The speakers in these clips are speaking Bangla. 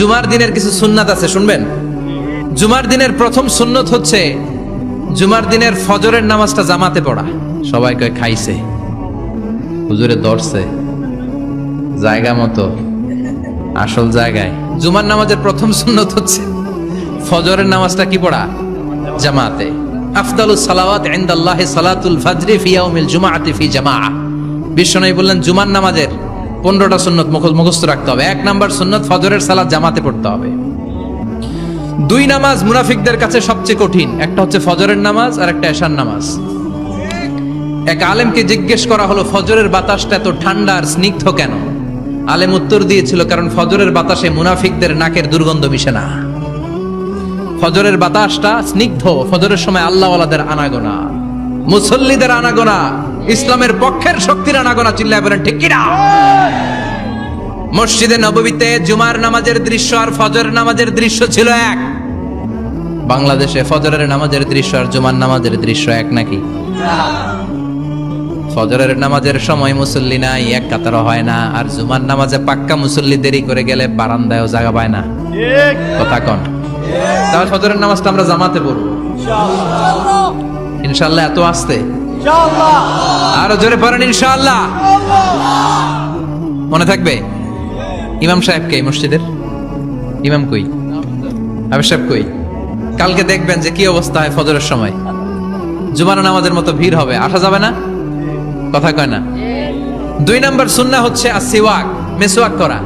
জুমার দিনের কিছু সুন্নাত আছে, শুনবেন? জুমার দিনের প্রথম সুন্নত হচ্ছে জুমার দিনের ফজরের নামাজটা জামাতে পড়া। সবাই কয় খাইছে, হুজুরে ধরছে জায়গা মতো, আসল জায়গায়। জুমার নামাজের প্রথম সুন্নত হচ্ছে ফজরের নামাজটা কি পড়া? জামাতে। আফদালুস সালাওয়াত ইনদাল্লাহি সালাতুল ফাজরি ফি ইয়াউমিল জুমআতি ফি জামাআ। বিশ্বনবী বললেন জুমার নামাজের 15টা সুন্নত মুখস্থ রাখতে হবে। 1 নাম্বার সুন্নত ফজরের সালাত জামাতে পড়তে হবে। 2 নামাজ মুনাফিকদের কাছে সবচেয়ে কঠিন, একটা হচ্ছে ফজরের নামাজ আর একটা এশার নামাজ। এক আলেমকে জিজ্ঞেস করা হলো ফজরের বাতাসটা এত ঠান্ডা আর স্নিগ্ধ কেন? আলেম উত্তর দিয়েছিল, কারণ ফজরের বাতাসে মুনাফিকদের নাকের দুর্গন্ধ মিশে না। ফজরের বাতাসটা স্নিগ্ধ, ফজরের সময় আল্লাহওয়ালাদের আনাগোনা, মুসল্লিদের আনাগোনা, ইসলামের পক্ষের শক্তির আনাগোনা। চিল্লায় বলেন ঠিক কিনা? মসজিদে নববীতে জুমার নামাজের দৃশ্য আর ফজরের নামাজের দৃশ্য ছিল এক। বাংলাদেশে ফজরের নামাজের দৃশ্য আর জুমার নামাজের দৃশ্য এক নাকি? ফজরের নামাজের সময় মুসল্লি নাই, এক কাতার হয় না, আর জুমার নামাজে পাক্কা মুসল্লি দেরি করে গেলে বারান্দায়ও জায়গা পায় না। কথা কন? তাহলে ফজরের নামাজটা আমরা জামাতে পড়ব ইনশাআল্লাহ। এত আসতে আরো জোরে পড়েন ইনশাআল্লাহ। মনে থাকবে? ইমাম সাহেব কে মসজিদের? ইমাম কই? আবে সাহেব কই? কালকে দেখবেন যে কি অবস্থা হয় ফজরের সময়। জুমার নামাজের মতো ভিড় হবে, আসা যাবে না। কথা কয় না? 2 নাম্বার সুন্নাহ হচ্ছে আসিওয়াক, মেসওয়াক করা।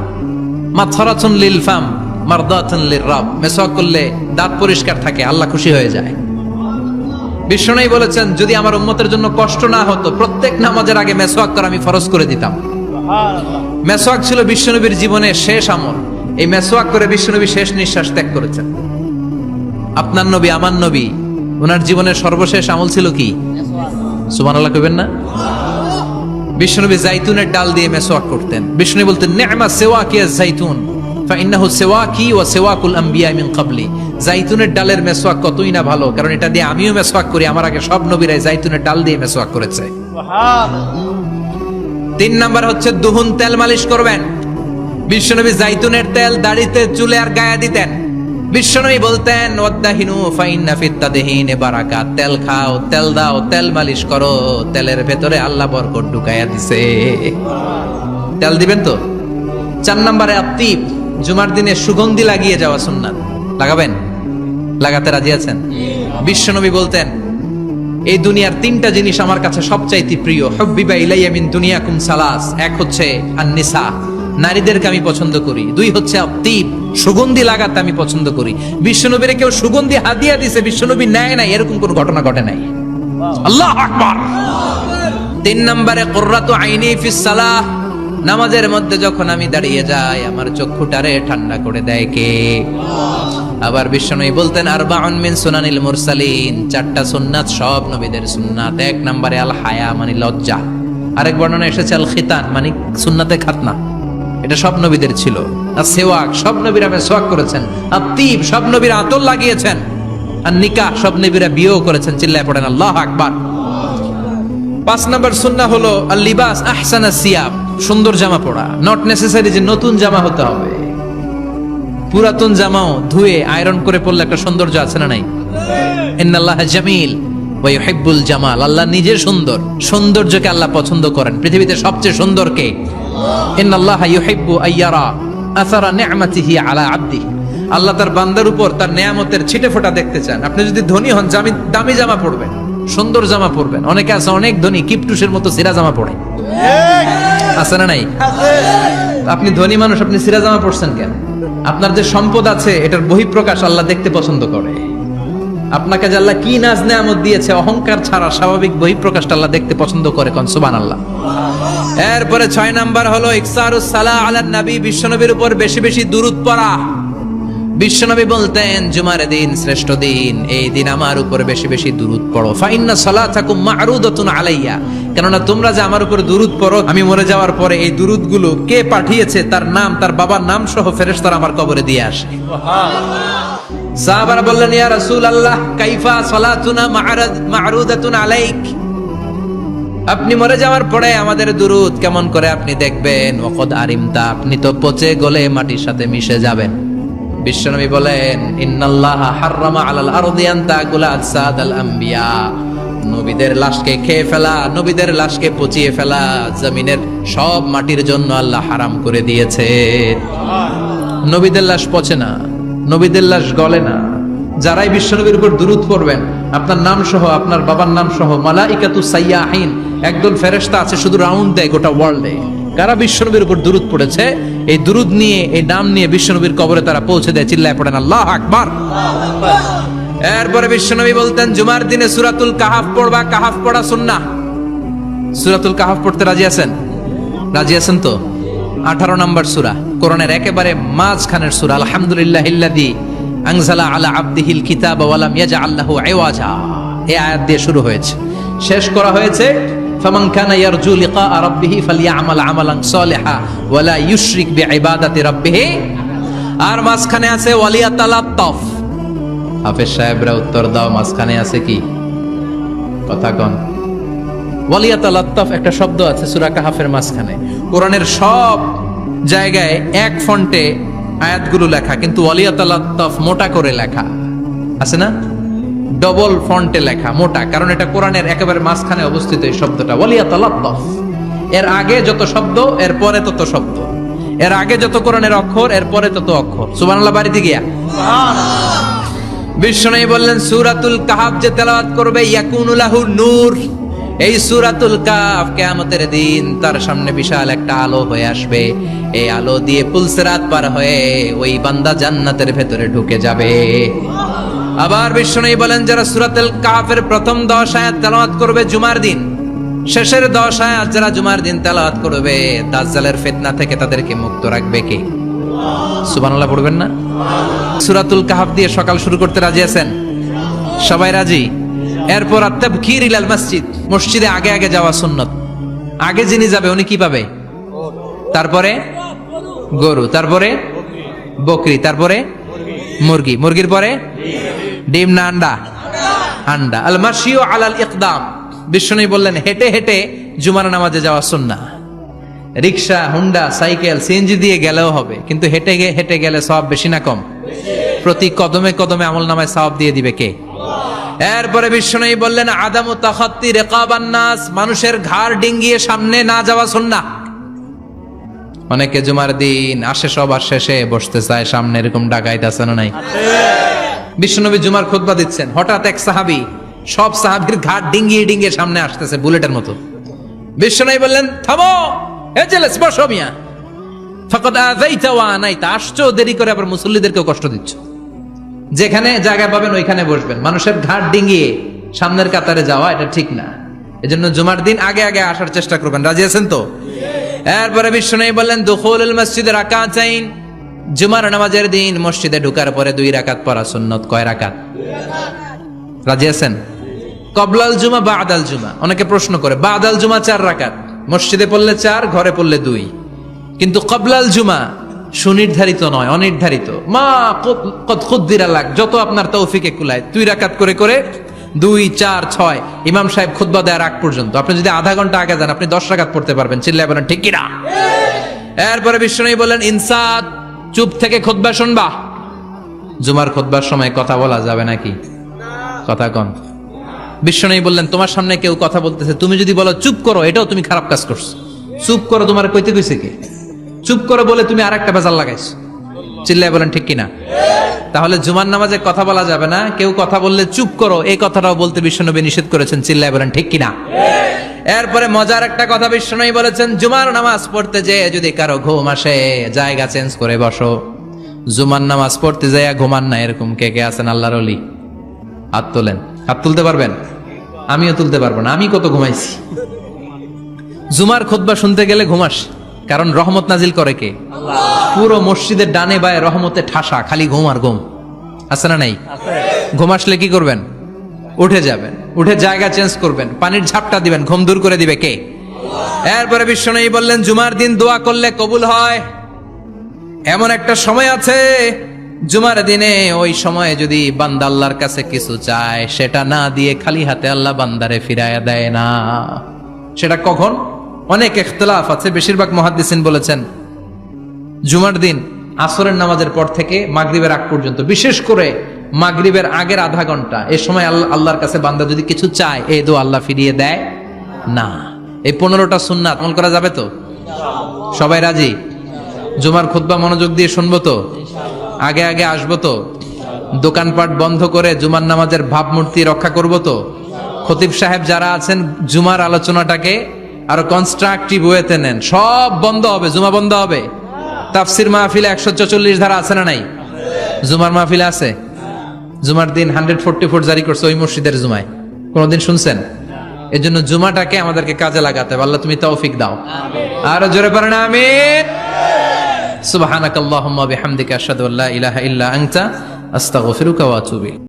মাথরাতুন লিল ফাম মারদাতুন লিররাব। মেসওয়াক করলে দাঁত পরিষ্কার থাকে, আল্লাহ খুশি হয়ে যায়। বিশ্বনবী বলেছেন যদি আমার উম্মতের জন্য কষ্ট না হতো প্রত্যেক নামাজের আগে মেসওয়াক করা আমি ফরজ করে দিতাম। মেসওয়াক ছিল বিশ্বনবীর জীবনের শেষ আমল। এই মেসওয়াক করে বিশ্বনবী শেষ নিঃশ্বাস ত্যাগ করেছেন। আপনার নবী, আমার নবী, ওনার জীবনের সর্বশেষ আমল ছিল কি? সুবহানাল্লাহ কইবেন না? বিশ্বনবী জাইতুনের ডাল দিয়ে মেসওয়াক করতেন। বিশ্বনবী বলতেন নি'মা সিওয়াকিয়াজ জাইতুন ফাইন্নাহু সিওয়াকি ওয়া সিওয়াকুল আম্বিয়া মিন ক্বাবলি। জাইতুনের ডালের মেসওয়াক কতই না ভালো, কারণ এটা দিয়ে আমিও মেসওয়াক করি, আমার আগে সব নবীরাই জাইতুনের ডাল দিয়ে মেসওয়াক করেছে। সুবহানাল্লাহ। 3 নাম্বার হচ্ছে দুহুন, তেল মালিশ করবেন। বিশ্বনবী জাইতুনের তেল দাড়িতে, চুলে আর গায়ে দিতেন। বিশ্বনবী বলতেন ওয়াদাহিনু ফাইন্না ফিত তাদহিনে বারাকাত। তেল খাও, তেল দাও, তেল মালিশ করো, তেলের ভেতরে আল্লাহ বরকত ঢুকাইয়া দিছে। তেল দিবেন তো? 4 নম্বরে আত্তিব, জুমার দিনে সুগন্ধি লাগিয়ে যাওয়া সুন্নাত। লাগাবেন? লাগাতে রাজি আছেন? বিশ্বনবী বলতেন এই দুনিয়ার 3টা জিনিস আমার কাছে সবচাইতে প্রিয়। হুব্বিবা ইলাইয়া মিন দুনিয়াকুম সালাস। 1 হচ্ছে আন-নিসা, নারীদেরকে আমি পছন্দ করি। 2 হচ্ছে আত্তিব, সুগন্ধি লাগাতে আমি পছন্দ করি। বিশ্বনবীরে কেউ সুগন্ধি হাদিয়া দিছে, বিশ্বনবী নেয় নাই, এরকম কোনো ঘটনা ঘটে নাই। আল্লাহু আকবার। 3 নম্বরে কুররাতু আইনি ফিস সালাহ। নামাজের মধ্যে যখন আমি দাঁড়িয়ে যাই আমার চক্ষুটারে ঠান্ডা করে দেয় কে? আবার বিশ্বনবী বলতেন আরবাউন মিন সুনানিল মুরসালিন। 4টা সুন্নাত সব নবীদের সুন্নাত। 1 নম্বরে আল হায়া মানে লজ্জা। আরেক বর্ণনা এসেছে আল খিতান মানে সুন্নাতে খাতনা, এটা সব নবীদের ছিল। আর সেওয়াক, সব নবীরা মেসওয়াক করেছেন। আত্তিব, সব নবীরা আতর লাগিয়েছেন। আর নিকাহ, সব নবীরা বিয়েও করেছেন। চিল্লায় পড়েন আল্লাহু আকবার। 5 নম্বর সুন্নাহ হলো আল লিবাস আহসানা সিয়াব, সুন্দর জামা পরা। নট নেসেসারি যে নতুন জামা হতে হবে, পুরাতন জামাও ধুয়ে আয়রন করে পরলে একটা সৌন্দর্য আছে না নাই? ইন্নাল্লাহা জামিল ওয়া ইউহিব্বুল জামাল। আল্লাহ নিজে সুন্দর, সৌন্দর্যকে আল্লাহ পছন্দ করেন। পৃথিবীতে সবচেয়ে সুন্দর কে? ইন্নাল্লাহা ইউহিব্বু আইয়ারা আসারা নি'মাতিহি আলা আবদিহি। আল্লাহ তার বান্দার উপর তার নেয়ামতের ছিটেফোঁটা দেখতে চান। আপনি যদি ধনী হন, দামি জামা পরবেন, সুন্দর জামা পরবেন। অনেকে আছে অনেক ধনী, কিপটুসের মতো সিরা জামা পরে, আছে না নাই? আপনি ধনী মানুষ, আপনি সিরা জামা পরছেন কেন? আপনার যে সম্পদ আছে এটার বহিঃপ্রকাশ আল্লাহ দেখতে পছন্দ করে। আপনাকে যে আল্লাহ কি নাজ নেয়ামত দিয়েছে, অহংকার ছাড়া স্বাভাবিক বহিঃপ্রকাশটা আল্লাহ দেখতে পছন্দ করে। কোন সুবহানাল্লাহ। এরপরে 6 নাম্বার হলো ইকসারুস সালাহ আলান নবী, বিশ্বনবীর উপর বেশি বেশি দুরূদ পড়া। বিশ্বনবী বলতেন জুমার দিন শ্রেষ্ঠ দিন, এই দিন আমার উপর বেশি বেশি দুরূদ পড়ো। ফাইন্না সালাতাকুম মা'রুদাতুন আলাইয়া। কেননা তোমরা যে আমার উপর দুরূদ পড়ো, আমি মরে যাওয়ার পরে এই দুরূদগুলো কে পাঠিয়েছে তার নাম, তার বাবার নাম সহ ফেরেশতারা আমার কবরে দিয়ে আসে। সুবহানাল্লাহ। সাহাবারা বললেন ইয়া রাসূলুল্লাহ কাইফা সালাতুনা মা'রুদাতুন আলাইক। আপনি মরে যাওয়ার পরে আমাদের দুরূদ কেমন করে আপনি দেখবেন? ওয়াকাদ আরিমতা, আপনি তো পচে গলে মাটির সাথে মিশে যাবেন। বিশ্বনবী বলেন ইন্নাল্লাহা হাররামা আলাল আরদি আন তাকুলা আজসাদাল আম্বিয়া, নবীদের লাশকে খেয়ে ফেলা, নবীদের লাশকে পচিয়ে ফেলা জমিনের সব মাটির জন্য আল্লাহ হারাম করে দিয়েছে। নবীদের লাশ পচে না, নবীদের লাশ গলে না। যারাই বিশ্বনবীর উপর দুরূদ পড়বেন, আপনার নাম সহ, আপনার বাবার নাম সহ, মালাইকাতু সাইয়াহিন, একদল ফেরেশতা আছে শুধু রাউন্ড দেয় গোটা ওয়ার্ল্ডে। কারা বিশ্বনবীর উপর দুরূদ পড়েছে, এই দুরূদ নিয়ে, এই নাম নিয়ে বিশ্বনবীর কবরে তারা পৌঁছে দেয়। চিল্লায় পড়েন আল্লাহু আকবার। এরপরে বিশ্বনবী বলতেন জুমার দিনে সূরাতুল কাহাফ পড়বা, কাহাফ পড়া সুন্নাহ। সূরাতুল কাহাফ পড়তে রাজি আছেন? রাজি আছেন তো? 18 নম্বর সূরা, কোরআনের একেবারে মাঝখানের সূরা। আলহামদুলিল্লাহিল্লাযী আনজালা আলা আবদিহিল কিতাবা ওয়া লাম ইয়াজআল লাহু ইওয়াজা, এই আয়াত দিয়ে শুরু হয়েছে, শেষ করা হয়েছে ফামান কানা ইয়ারজু লিকা রাব্বিহি ফালইআমাল আমালান সালিহা ওয়া লা ইউশরিক বিইবাদাতি রাব্বিহি। আর মাঝখানে আছে ওয়ালিয়াতালাত্তাফ। হাফেজ সাহেবরা উত্তর দাও, মাঝখানে আছে কি? কথা কন। ওয়ালিয়াতালাত্তাফ একটা শব্দ আছে সূরা কাহাফের মাঝখানে। কোরআনের সব জায়গায় এক ফন্টে আয়াতগুলো লেখা, কিন্তু ওয়ালিয়াতালাত্তাফ মোটা করে লেখা আছে না? ডবল ফন্টে লেখা, মোটা, কারণ এটা কোরআনের একেবারে মাঝখানে অবস্থিত এই শব্দটা ওয়ালিয়াতালাত্তাফ। এর আগে যত শব্দ, এর পরে তত শব্দ, এর আগে যত কোরআনের অক্ষর, এর পরে তত অক্ষর। সুবহানাল্লাহ বাড়িতে গিয়া বিশ্বনবী বললেন সূরাতুল কাহাফ যে তেলাওয়াত করবে ইয়াকুনু লাহু নূর, এই সূরাতুল কাহাফ কিয়ামতের দিন তার সামনে বিশাল একটা আলো হয়ে আসবে। এই আলো দিয়ে পুলসিরাত পার হয়ে ওই বান্দা জান্নাতের ভেতরে ঢুকে যাবে। আবার বিশ্বনবী বলেন যারা সূরাতুল কাহাফের প্রথম 10 আয়াত তেলাওয়াত করবে জুমার দিন, শেষের 10 আয়াত যারা জুমার দিন তেলাওয়াত করবে, দাজ্জালের ফিতনা থেকে তাদেরকে মুক্ত রাখবে কে? সুবহানাল্লাহ পড়বেন না? সূরাতুল কাহাফ দিয়ে সকাল শুরু করতে রাজি আছেন? সবাই রাজি? এরপর আত-তাবকির ইলাল মসজিদ, মসজিদে আগে আগে যাওয়া সুন্নাত। আগে যিনি যাবে উনি কি পাবে? তারপরে গরু, তারপরে বকরি, তারপরে মুরগি, মুরগির পরে ডিম না আন্ডা? আন্ডা। আল মাশিউ আলাল ইকদাম, বিশ্বনবী বললেন হেঁটে হেঁটে জুমার নামাজে যাওয়া সুন্নাহ। রিকশা, হুন্ডা, সাইকেল, সিএনজি দিয়ে গেলেও হবে, কিন্তু হেঁটে হেঁটে গেলে সওয়াব বেশি না কম? প্রতি কদমে কদমে আমলনামায় সওয়াব দিয়ে দিবে কে? এরপরে বিশ্বনবী বললেন আদামু তাখাত্তি রিকাবান নাস, মানুষের ঘাড় ডিঙ্গিয়ে সামনে না যাওয়া সুন্নাহ। অনেকে জুমার দিন আসে সবার শেষে বসতে চায় সামনে, এরকম ডাকাইত আছে না নাই? বিশ্বনবী জুমার খুতবা দিচ্ছেন, হঠাৎ এক সাহাবী সব সাহাবীর ঘাড় ডিঙ্গিয়ে ডিঙ্গিয়ে সামনে আসতেছে বুলেটের মতো। বিশ্বনবী বললেন থামো, এজেলেস বসো মিয়া, ফাকাদ আযাইতা ওয়া আনাইতা, আসছো দেরি করে আবার মুসল্লিদেরকেও কষ্ট দিচ্ছ। যেখানে জায়গা পাবেন ওইখানে বসবেন, মানুষের ঘাড় ডিঙ্গিয়ে সামনের কাতারে যাওয়া এটা ঠিক না। এজন্য জুমার দিন আগে আগে আসার চেষ্টা করবেন। রাজি আছেন তো? এরপরে বিশ্বনবী বললেন দুখুলুল মসজিদে রাকাতাইন, জুমার নামাজের দিন মসজিদে ঢোকার পরে 2 রাকাত পড়া সুন্নাত। কয় রাকাত? রাজি আছেন? কবলাল জুমা বাদাল জুমা। অনেকে প্রশ্ন করে বাদাল জুমা 4 রাকাত, মসজিদে পড়লে 4, ঘরে পড়লে 2, কিন্তু কবলাল জুমা সুনির্ধারিত নয়, অনির্ধারিত। মা কদ খুদ্দিরা লাক, যত আপনার তৌফিকে কুলায় 2 রাকাত করে করে 2, 4, 6 ইমাম সাহেব খুতবা দেওয়ার আগ পর্যন্ত। আপনি যদি আধা ঘন্টা আগে যান আপনি 10 রাকাত পড়তে পারবেন। চিল্লায় বলেন ঠিক কিনা? এরপরে বিশ্বনবী বললেন ইনসাত, চুপ থেকে খুতবা শুনবা। জুমার খুতবার সময় কথা বলা যাবে নাকি? কথা কন। বিশ্বনবী বললেন তোমার সামনে কেউ কথা বলতেছে, তুমি যদি বলো চুপ করো, এটাও তুমি খারাপ কাজ করছো। চুপ করো তোমার কইতে কইছে কে? চুপ করো বলে তুমি আরেকটা বেজাল লাগাইছো। চিল্লায় বলেন ঠিক কিনা? তাহলে জুমার নামাজে কথা বলা যাবে না, কেউ কথা বললে চুপ করো এই কথাটাও বলতে বিশ্বনবী নিষেধ করেছেন। চিল্লায় বলেন ঠিক কিনা? এরপরে মজার একটা কথা বিশ্বনবী বলেছেন, জুমার নামাজ পড়তে যে যদি কারো ঘুম আসে জায়গা চেঞ্জ করে বসো। জুমার নামাজ পড়তে যাইয়া ঘুমান না, এরকম কে কে আছেন আল্লাহর ওলি? হাত তোলেন। হাত তুলতে পারবেন? আমিও তুলতে পারবো না, আমি কত ঘুমাইছি। জুমার খুতবা শুনতে গেলে ঘুমাস, কারণ রহমত নাজিল করে কে? আল্লাহ। পুরো মসজিদের ডানে বায়ে রহমতে ঠাসা, খালি ঘুম আর ঘুম। আছে না নাই? ঘুম আসলে কি করবেন? উঠে যাবেন, উঠে জায়গা চেঞ্জ করবেন, পানির ঝাপটা দিবেন, ঘুম দূর করে দিবে কে? এরপরে বিশ্বনবী বললেন জুমার দিন দোয়া করলে কবুল হয়। এমন একটা সময় আছে জুমার দিনে, ওই সময়ে যদি বান্দা আল্লাহর কাছে কিছু চায়, সেটা না দিয়ে খালি হাতে আল্লাহ বান্দারে ফিরাইয়া দেয় না। সেটা কখন? অনেক ইখতিলাফ আছে, বেশিরভাগ মুহাদ্দিসিন বলেছেন জুমার দিন আসরের নামাজের পর থেকে মাগরিবের আগ পর্যন্ত, বিশেষ করে মাগরিবের আগের আধা ঘন্টা, এই সময় আল্লাহর কাছে বান্দা যদি কিছু চায়, এই দোয়া আল্লাহ ফিরিয়ে দেয় না। এই 15টা সুন্নাত আমল করা যাবে তো? সবাই রাজি? জুমার খুতবা মনোযোগ দিয়ে শুনবো তো? আগে আগে আসবো তো? দোকানপাট বন্ধ করে জুমার নামাজের ভাবমূর্তি রক্ষা করবো তো? খতিব সাহেব যারা আছেন, জুমার আলোচনাটাকে আরো কনস্ট্রাকটিভ ওয়েতে নেন। সব বন্ধ হবে, জুমা বন্ধ হবে। তাফসির মাহফিলে 144 ধারা আছে না নাই? জুমার মাহফিলে আছে? জুমার দিন 144 জারি করছে ওই মসজিদের জুমায়, কোনদিন শুনছেন? এই জন্য জুমাটাকে আমাদেরকে কাজে লাগাতে হবে। আল্লাহ তুমি তৌফিক দাও। আর জোরে পড়েন আমিন। সুবহানাকাল্লাহুম্মা বিহামদিকা আশহাদু আল্লা ইলাহা ইল্লা আনতা আস্তাগফিরুকা ওয়া আতুবু ইলাইক।